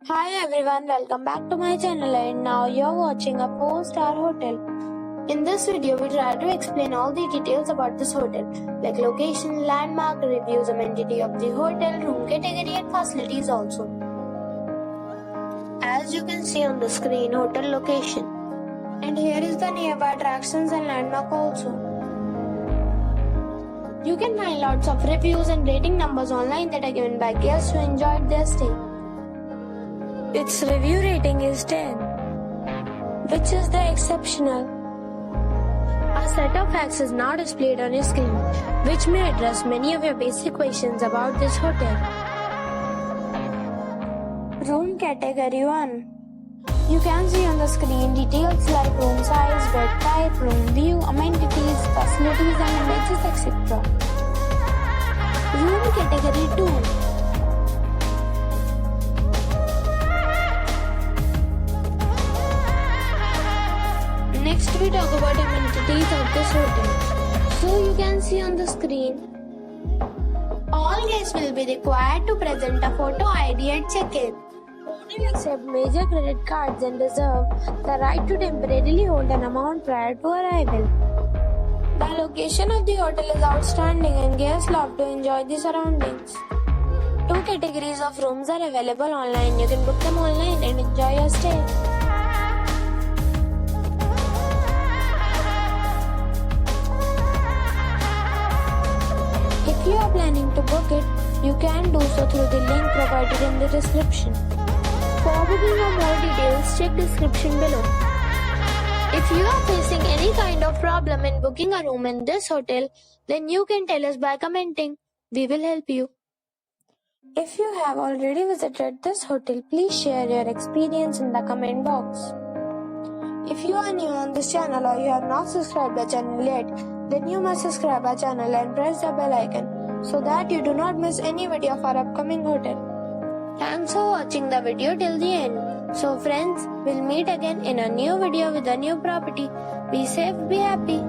Hi everyone, welcome back to my channel and now you're watching a 4-star hotel. In this video, we try to explain all the details about this hotel, like location, landmark, reviews, amenity of the hotel, room category and facilities also. As you can see on the screen, hotel location. And here is the nearby attractions and landmark also. You can find lots of reviews and rating numbers online that are given by guests who enjoyed their stay. Its review rating is 10, which is the exceptional. A set of facts is now displayed on your screen, which may address many of your basic questions about this hotel. Room category 1. You can see on the screen details like room size, bed type, room view, amenities, facilities and images, etc. Room category 2. Next we talk about amenities of this hotel. So you can see on the screen, all guests will be required to present a photo ID at check-in. Only accept major credit cards and reserve the right to temporarily hold an amount prior to arrival. The location of the hotel is outstanding and guests love to enjoy the surroundings. 2 categories of rooms are available online. You can book them online and enjoy your stay. If you are planning to book it, you can do so through the link provided in the description. For booking or more details, check description below. If you are facing any kind of problem in booking a room in this hotel, then you can tell us by commenting. We will help you. If you have already visited this hotel, please share your experience in the comment box. If you are new on this channel or you have not subscribed our channel yet, then you must subscribe our channel and press the bell icon so that you do not miss any video of our upcoming hotel. Thanks for watching the video till the end. So friends, we'll meet again in a new video with a new property. Be safe, be happy.